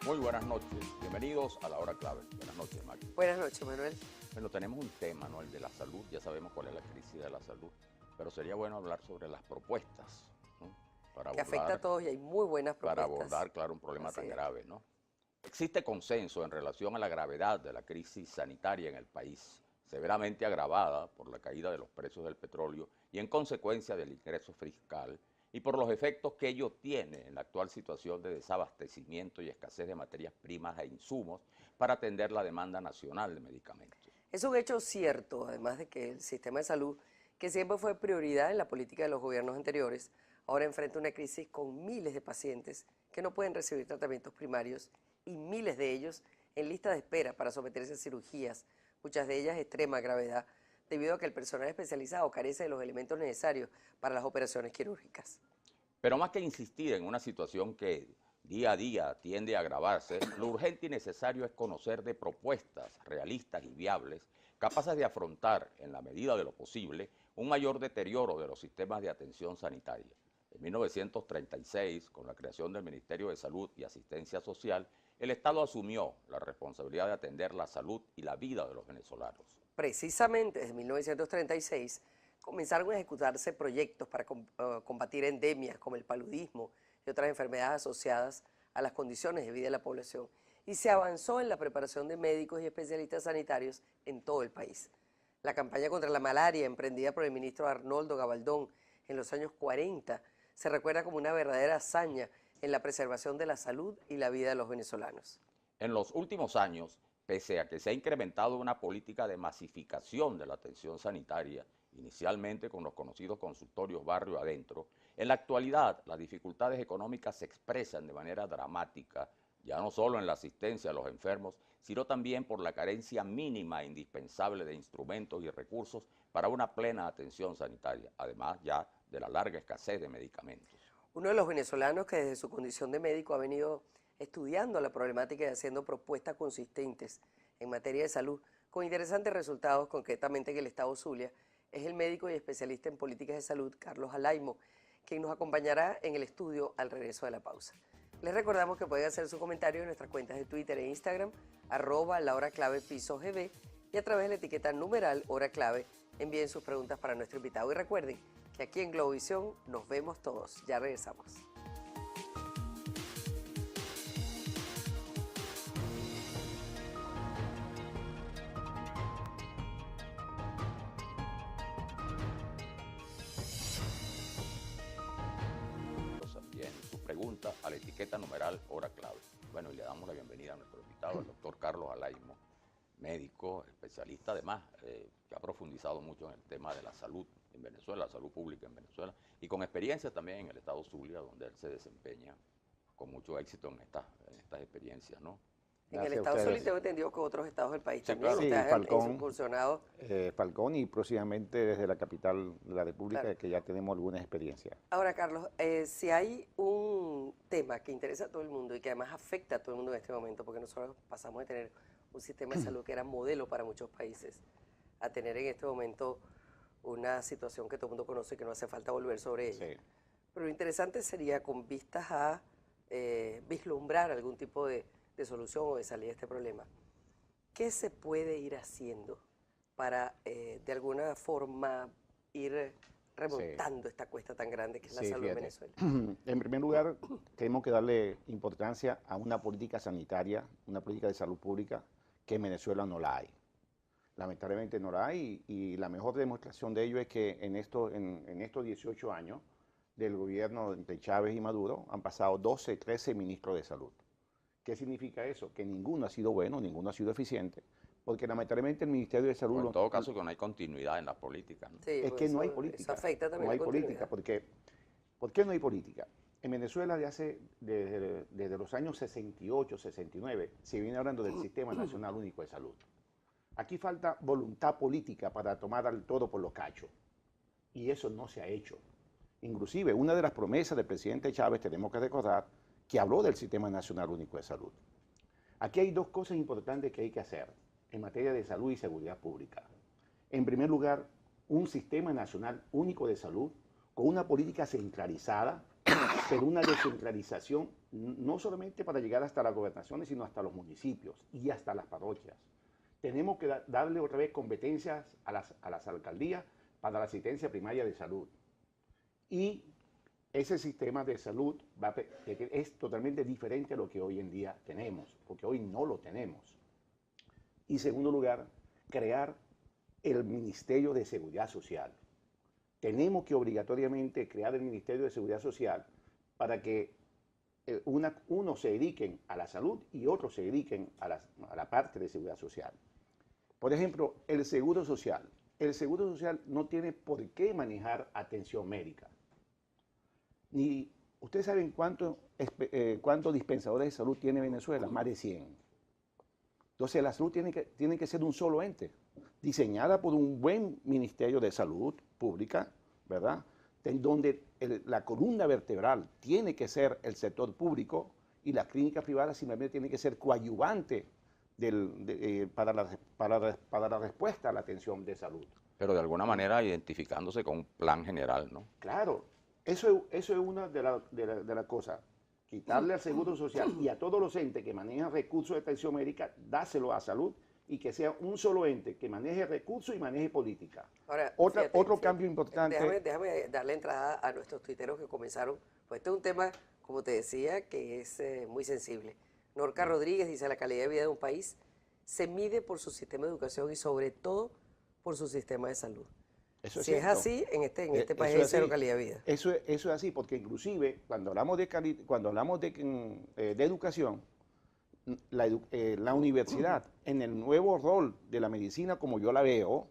Muy buenas noches, bienvenidos a la hora clave. Buenas noches, Mario. Buenas noches, Manuel. Bueno, tenemos un tema, ¿no? El de la salud, ya sabemos cuál es la crisis de la salud, pero sería bueno hablar sobre las propuestas, ¿no? Para Que afecta a abordar, todos y hay muy buenas propuestas. claro, un problema Así tan es. grave, ¿no? Existe consenso en relación a la gravedad de la crisis sanitaria en el país, severamente agravada por la caída de los precios del petróleo y en consecuencia del ingreso fiscal y por los efectos que ello tiene en la actual situación de desabastecimiento y escasez de materias primas e insumos para atender la demanda nacional de medicamentos. Es un hecho cierto, además de que el sistema de salud, que siempre fue prioridad en la política de los gobiernos anteriores, ahora enfrenta una crisis con miles de pacientes que no pueden recibir tratamientos primarios y miles de ellos en lista de espera para someterse a cirugías, muchas de ellas de extrema gravedad, debido a que el personal especializado carece de los elementos necesarios para las operaciones quirúrgicas. Pero más que insistir en una situación que día a día tiende a agravarse, lo urgente y necesario es conocer de propuestas realistas y viables capaces de afrontar, en la medida de lo posible, un mayor deterioro de los sistemas de atención sanitaria. En 1936, con la creación del Ministerio de Salud y Asistencia Social, el Estado asumió la responsabilidad de atender la salud y la vida de los venezolanos. Precisamente desde 1936 comenzaron a ejecutarse proyectos para combatir endemias como el paludismo y otras enfermedades asociadas a las condiciones de vida de la población, y se avanzó en la preparación de médicos y especialistas sanitarios en todo el país. La campaña contra la malaria, emprendida por el ministro Arnoldo Gabaldón en los años 40, se recuerda como una verdadera hazaña en la preservación de la salud y la vida de los venezolanos. En los últimos años, pese a que se ha incrementado una política de masificación de la atención sanitaria, inicialmente con los conocidos consultorios barrio adentro, en la actualidad las dificultades económicas se expresan de manera dramática, ya no solo en la asistencia a los enfermos, sino también por la carencia mínima e indispensable de instrumentos y recursos para una plena atención sanitaria, además ya de la larga escasez de medicamentos. Uno de los venezolanos que desde su condición de médico ha venido estudiando la problemática y haciendo propuestas consistentes en materia de salud, con interesantes resultados, concretamente en el estado Zulia, es el médico y especialista en políticas de salud, Carlos Alaimo, quien nos acompañará en el estudio al regreso de la pausa. Les recordamos que pueden hacer su comentario en nuestras cuentas de Twitter e Instagram, @lahoraclavepisogb, y a través de la etiqueta numeral hora clave envíen sus preguntas para nuestro invitado. Y recuerden que aquí en Globovisión nos vemos todos. Ya regresamos. También sus preguntas a la etiqueta numeral hora clave. Bueno, y le damos la bienvenida a nuestro invitado, el doctor Carlos Alaimo, médico, especialista además, que ha profundizado mucho en el tema de la salud en Venezuela, la salud pública en Venezuela, y con experiencia también en el estado Zulia, donde él se desempeña con mucho éxito en estas experiencias, ¿no? En el Gracias a estado Zulia ustedes. tengo entendido que otros estados del país Sí, también. claro. Sí, Ustedes han Falcón, incursionado. Falcón y próximamente desde la capital de la República, Claro. que ya tenemos alguna experiencia. Ahora, Carlos, si hay un tema que interesa a todo el mundo y que además afecta a todo el mundo en este momento, porque nosotros pasamos de tener un sistema de salud que era modelo para muchos países, a tener en este momento una situación que todo el mundo conoce y que no hace falta volver sobre ella. Sí. Pero lo interesante sería, con vistas a vislumbrar algún tipo de solución o de salida a este problema, ¿qué se puede ir haciendo para de alguna forma ir remontando esta cuesta tan grande que es la Sí, salud en fíjate. Venezuela? En primer lugar, tenemos que darle importancia a una política sanitaria, una política de salud pública, que en Venezuela no la hay. Lamentablemente no la hay, y la mejor demostración de ello es que en estos 18 años del gobierno de Chávez y Maduro han pasado 12, 13 ministros de salud. ¿Qué significa eso? Que ninguno ha sido bueno, ninguno ha sido eficiente, porque lamentablemente el Ministerio de Salud... O en todo caso que no hay continuidad en la política, ¿no? Sí, Es pues que no hay eso política. afecta también No la hay política, continuidad. porque ¿por qué no hay política? En Venezuela desde los años 68, 69, se viene hablando del Sistema Nacional Único de Salud. Aquí falta voluntad política para tomar al toro por los cachos, y eso no se ha hecho. Inclusive, una de las promesas del presidente Chávez, tenemos que recordar, que habló del Sistema Nacional Único de Salud. Aquí hay dos cosas importantes que hay que hacer en materia de salud y seguridad pública. En primer lugar, un Sistema Nacional Único de Salud con una política centralizada pero una descentralización no solamente para llegar hasta las gobernaciones, sino hasta los municipios y hasta las parroquias. Tenemos que darle otra vez competencias a las alcaldías para la asistencia primaria de salud. Y ese sistema de salud es totalmente diferente a lo que hoy en día tenemos, porque hoy no lo tenemos. Y en segundo lugar, crear el Ministerio de Seguridad Social. Tenemos que obligatoriamente crear el Ministerio de Seguridad Social para que unos se dediquen a la salud y otros se dediquen a la parte de seguridad social. Por ejemplo, el seguro social. El seguro social no tiene por qué manejar atención médica. Ni ustedes saben cuántos dispensadores de salud tiene Venezuela, más de 100. Entonces la salud tiene que ser un solo ente, diseñada por un buen Ministerio de Salud Pública, ¿verdad? Donde la columna vertebral tiene que ser el sector público y las clínicas privadas simplemente tienen que ser coadyuvantes para la respuesta a la atención de salud. Pero de alguna manera identificándose con un plan general, ¿no? Claro, eso es una de las cosas. Quitarle al Seguro Social y a todos los entes que manejan recursos de atención médica, dáselo a salud y que sea un solo ente que maneje recursos y maneje política. Ahora, Otro cambio importante. Déjame darle entrada a nuestros tuiteros que comenzaron. Pues este es un tema, como te decía, que es muy sensible. Norca Rodríguez dice: la calidad de vida de un país se mide por su sistema de educación y sobre todo por su sistema de salud. Eso es si cierto. es así, en este país hay cero calidad de vida. Eso es así, porque inclusive cuando hablamos de educación, la universidad, en el nuevo rol de la medicina, como yo la veo,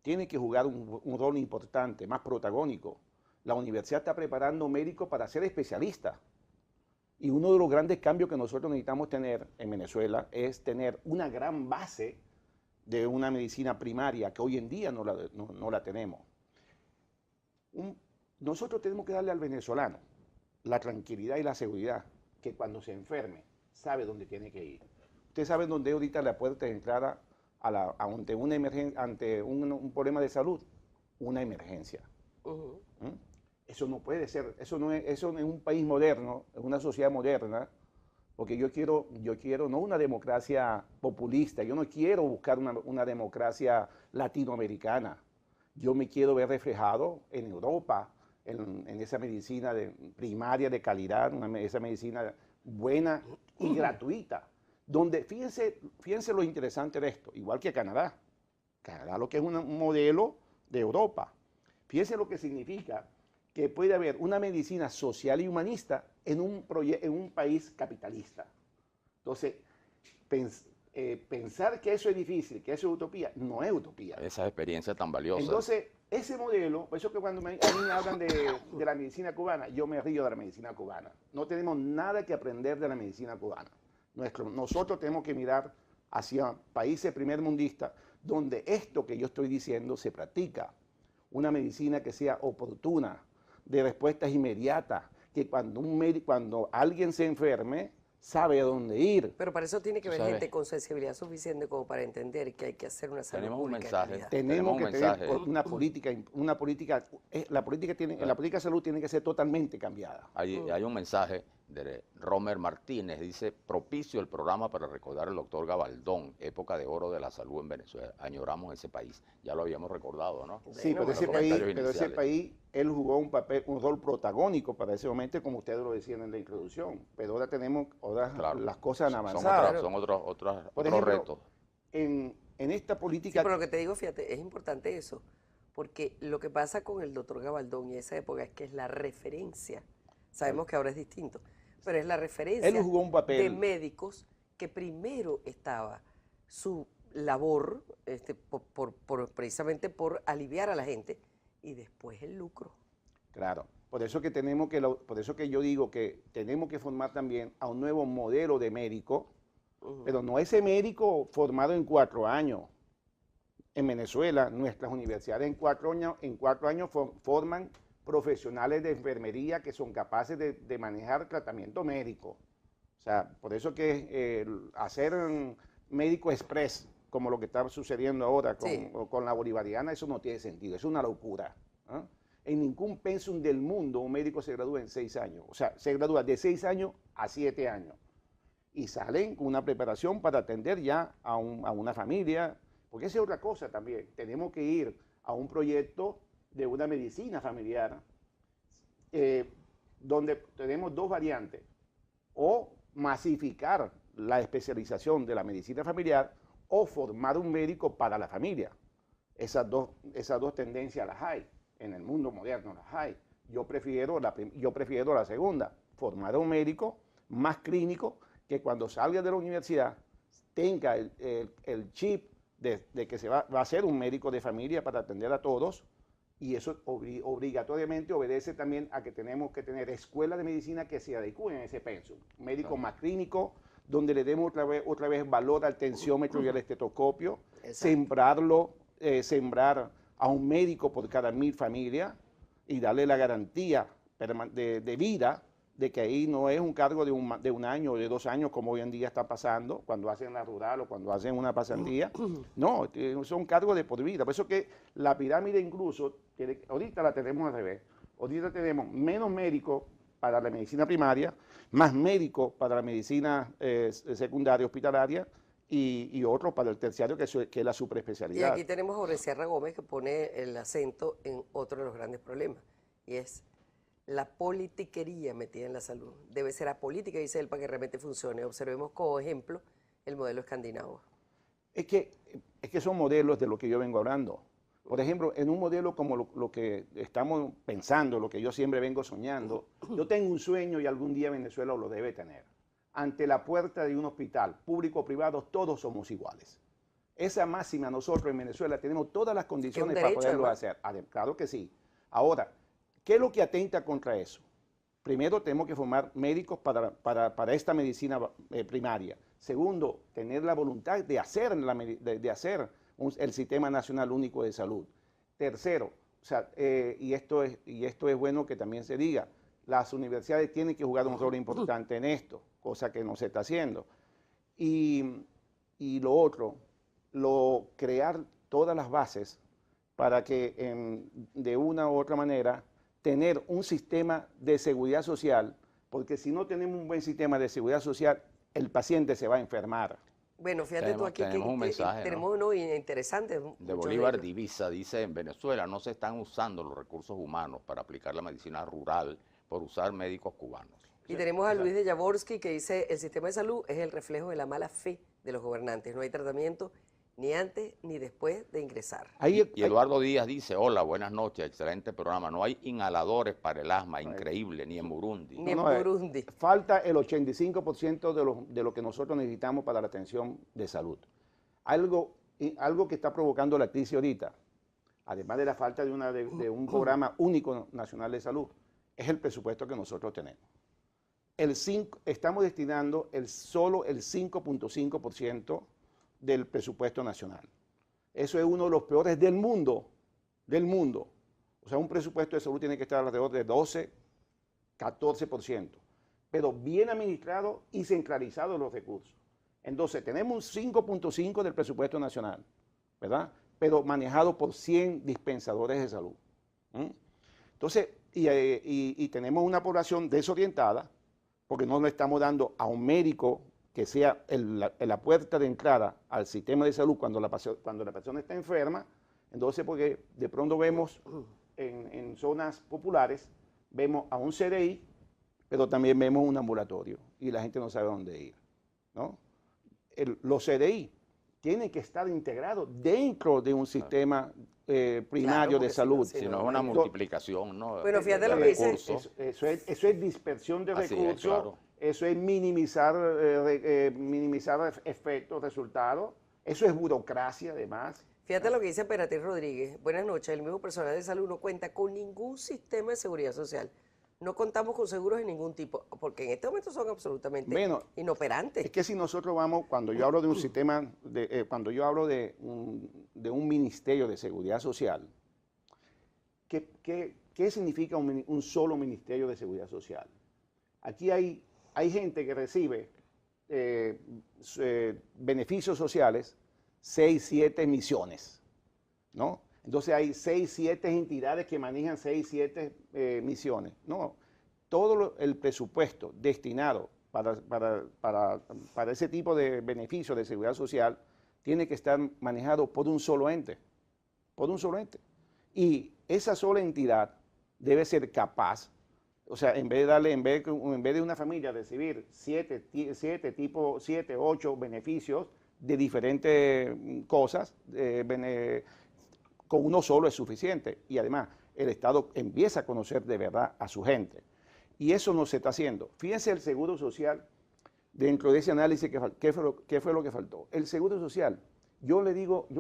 tiene que jugar un rol importante, más protagónico. La universidad está preparando médicos para ser especialistas. Y uno de los grandes cambios que nosotros necesitamos tener en Venezuela es tener una gran base de una medicina primaria que hoy en día no la tenemos. Nosotros tenemos que darle al venezolano la tranquilidad y la seguridad que cuando se enferme sabe dónde tiene que ir. Usted sabe dónde ahorita la puerta de entrada ante una emergencia, ante un problema de salud, una emergencia. ¿Mm? Eso no puede ser, eso en un país moderno, en una sociedad moderna, porque yo quiero no una democracia populista, yo no quiero buscar una democracia latinoamericana. Yo me quiero ver reflejado en Europa, en esa medicina primaria de calidad, esa medicina buena y gratuita, donde fíjense lo interesante de esto, igual que Canadá. Canadá lo que es un modelo de Europa. Fíjense lo que significa que puede haber una medicina social y humanista en un país capitalista. Entonces, pensar que eso es difícil, que eso es utopía, no es utopía. Esa experiencia tan valiosa. Entonces, ese modelo, por eso que cuando a mí me hablan de la medicina cubana, yo me río de la medicina cubana. No tenemos nada que aprender de la medicina cubana. Nosotros tenemos que mirar hacia países primermundistas donde esto que yo estoy diciendo se practica. Una medicina que sea oportuna, de respuestas inmediatas, que cuando alguien se enferme, sabe a dónde ir. Pero para eso tiene que haber gente con sensibilidad suficiente como para entender que hay que hacer una salud pública. Tenemos que tener una política, la política de salud tiene que ser totalmente cambiada. Hay un mensaje de Romer Martínez, dice: propicio el programa para recordar al doctor Gabaldón, época de oro de la salud en Venezuela. Añoramos ese país, ya lo habíamos recordado, ¿no? Sí, pero ese país, él jugó un rol protagónico para ese momento, como ustedes lo decían en la introducción, pero ahora las cosas han avanzado. Son otros retos. En esta política... Sí, pero lo que te digo, fíjate, es importante eso, porque lo que pasa con el doctor Gabaldón y esa época es que es la referencia. Sabemos que ahora es distinto, pero es la referencia él jugó un papel de médicos que primero estaba su labor precisamente por aliviar a la gente y después el lucro. Claro, por eso que yo digo que tenemos que formar también a un nuevo modelo de médico, pero no ese médico formado en 4 años. En Venezuela, nuestras universidades en 4 años forman profesionales de enfermería que son capaces de manejar tratamiento médico. O sea, por eso que hacer médico express, como lo que está sucediendo ahora con la bolivariana, eso no tiene sentido, es una locura. En ningún pensum del mundo un médico se gradúa en 6 años. O sea, se gradúa de 6 años a 7 años. Y salen con una preparación para atender ya a una familia. Porque esa es otra cosa también. Tenemos que ir a un proyecto de una medicina familiar donde tenemos dos variantes. O masificar la especialización de la medicina familiar o formar un médico para la familia. Esas dos tendencias las hay. En el mundo moderno las hay. Yo prefiero la segunda, formar a un médico más clínico que cuando salga de la universidad tenga el chip de que va a ser un médico de familia para atender a todos, y eso obligatoriamente obedece también a que tenemos que tener escuelas de medicina que se adecúen a ese pensum. Un médico más clínico, donde le demos otra vez valor al tensiómetro y al estetoscopio, sembrar a un médico por cada 1000 familias y darle la garantía de vida de que ahí no es un cargo de un año o de 2 años como hoy en día está pasando cuando hacen la rural o cuando hacen una pasantía. No, son cargos de por vida. Por eso que la pirámide incluso, ahorita la tenemos al revés. Ahorita tenemos menos médicos para la medicina primaria, más médicos para la medicina secundaria hospitalaria, y otro para el terciario, que es la superespecialidad. Y aquí tenemos a Jorge Sierra Gómez, que pone el acento en otro de los grandes problemas, y es la politiquería metida en la salud. Debe ser apolítica, dice él, para que realmente funcione. Observemos como ejemplo el modelo escandinavo. Es que son modelos de lo que yo vengo hablando. Por ejemplo, en un modelo como lo que estamos pensando, lo que yo siempre vengo soñando, yo tengo un sueño y algún día Venezuela lo debe tener. Ante la puerta de un hospital, público o privado, todos somos iguales. Esa máxima nosotros en Venezuela tenemos todas las condiciones para poderlo hacer. Claro que sí. Ahora, ¿qué es lo que atenta contra eso? Primero, tenemos que formar médicos para esta medicina primaria. Segundo, tener la voluntad de hacer, el Sistema Nacional Único de Salud. Tercero, y esto es bueno que también se diga, las universidades tienen que jugar un rol importante en esto, cosa que no se está haciendo. Y lo otro, crear todas las bases para que de una u otra manera tener un sistema de seguridad social, porque si no tenemos un buen sistema de seguridad social, el paciente se va a enfermar. Bueno, fíjate tú aquí tenemos un mensaje, tenemos uno interesante. De Bolívar Divisa, dice: en Venezuela no se están usando los recursos humanos para aplicar la medicina rural por usar médicos cubanos. Y tenemos a Luis de Jaworski, que dice: el sistema de salud es el reflejo de la mala fe de los gobernantes. No hay tratamiento ni antes ni después de ingresar. Y Eduardo Díaz dice: hola, buenas noches, excelente programa. No hay inhaladores para el asma, increíble, ni en Burundi. Ni en Burundi. Falta el 85% de lo que nosotros necesitamos para la atención de salud. Algo que está provocando la crisis ahorita, además de la falta de un programa único nacional de salud, es el presupuesto que nosotros tenemos. Estamos destinando solo el 5.5% del presupuesto nacional. Eso es uno de los peores del mundo. O sea, un presupuesto de salud tiene que estar alrededor de 12, 14%, pero bien administrado y centralizado los recursos. Entonces, tenemos un 5.5 del presupuesto nacional, ¿verdad? Pero manejado por 100 dispensadores de salud. Entonces, y tenemos una población desorientada, porque no le estamos dando a un médico que sea la puerta de entrada al sistema de salud cuando la persona está enferma. Entonces, porque de pronto vemos en zonas populares, vemos a un CDI, pero también vemos un ambulatorio y la gente no sabe dónde ir, ¿no? Los CDI tienen que estar integrados dentro de un sistema primario de salud. Si no es una multiplicación, ¿no? Bueno, fíjate lo que dice. Eso es dispersión de recursos. Claro. Eso es minimizar efectos, resultados. Eso es burocracia, además. Fíjate lo que dice Emperatriz Rodríguez. Buenas noches. El mismo personal de salud no cuenta con ningún sistema de seguridad social. No contamos con seguros de ningún tipo, porque en este momento son absolutamente inoperantes. Es que si nosotros vamos, cuando yo hablo de un sistema, cuando yo hablo de un ministerio de seguridad social, ¿qué significa un solo ministerio de seguridad social? Aquí hay gente que recibe beneficios sociales, 6, 7 misiones, ¿no? Entonces hay 6, 7 entidades que manejan 6, 7 misiones. No, todo el presupuesto destinado para ese tipo de beneficios de seguridad social tiene que estar manejado por un solo ente, por un solo ente. Y esa sola entidad debe ser capaz, o sea, en vez de una familia recibir 7, 8 beneficios de diferentes cosas, con uno solo es suficiente. Y además, el Estado empieza a conocer de verdad a su gente. Y eso no se está haciendo. Fíjense el Seguro Social, dentro de ese análisis, ¿qué fue lo que faltó? El Seguro Social, yo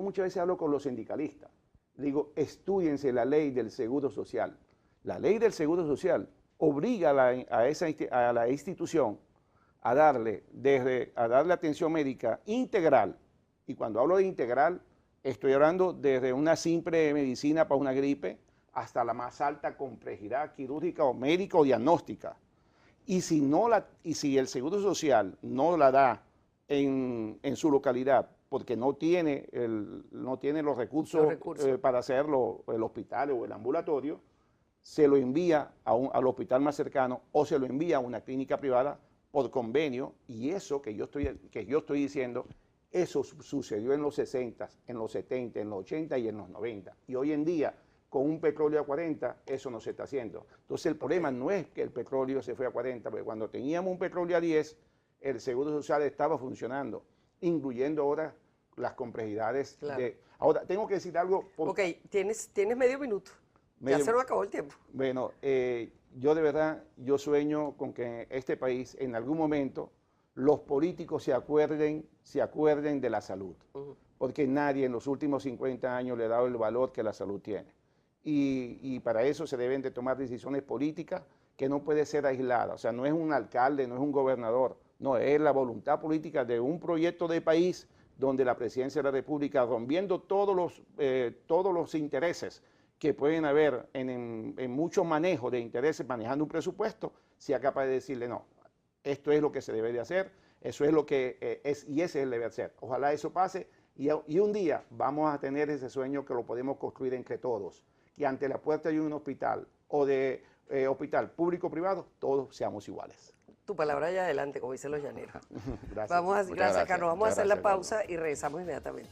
muchas veces hablo con los sindicalistas, digo, estúdiense la ley del Seguro Social. La ley del Seguro Social obliga a la institución a darle atención médica integral. Y cuando hablo de integral, estoy hablando desde una simple medicina para una gripe hasta la más alta complejidad quirúrgica o médica o diagnóstica. Y si el Seguro Social no la da en su localidad porque no tiene los recursos. Para hacerlo el hospital o el ambulatorio, se lo envía al hospital más cercano o se lo envía a una clínica privada por convenio. Y eso que yo estoy diciendo, eso sucedió en los 60, en los 70, en los 80 y en los 90. Y hoy en día, con un petróleo a 40, eso no se está haciendo. Entonces el problema no es que el petróleo se fue a 40, porque cuando teníamos un petróleo a 10, el Seguro Social estaba funcionando, incluyendo ahora las complejidades. Claro. Ahora, tengo que decir algo. Ok, tienes medio minuto. Ya se nos acabó el tiempo. Bueno, yo de verdad, yo sueño con que este país, en algún momento, los políticos se acuerden de la salud. Porque nadie en los últimos 50 años le ha dado el valor que la salud tiene. Y para eso se deben de tomar decisiones políticas que no puede ser aislada. O sea, no es un alcalde, no es un gobernador, no, es la voluntad política de un proyecto de país donde la presidencia de la República, rompiendo todos los intereses que pueden haber en muchos manejos de intereses manejando un presupuesto, sea capaz de decirle no, esto es lo que se debe de hacer, eso es lo que es y ese es el deber ser. Ojalá eso pase y un día vamos a tener ese sueño que lo podemos construir entre todos, que ante la puerta de un hospital o de hospital público-privado, todos seamos iguales. Tu palabra allá adelante, como dicen los llaneros. Gracias. Gracias, Carlos. Vamos a hacer la pausa Carlos. y regresamos inmediatamente.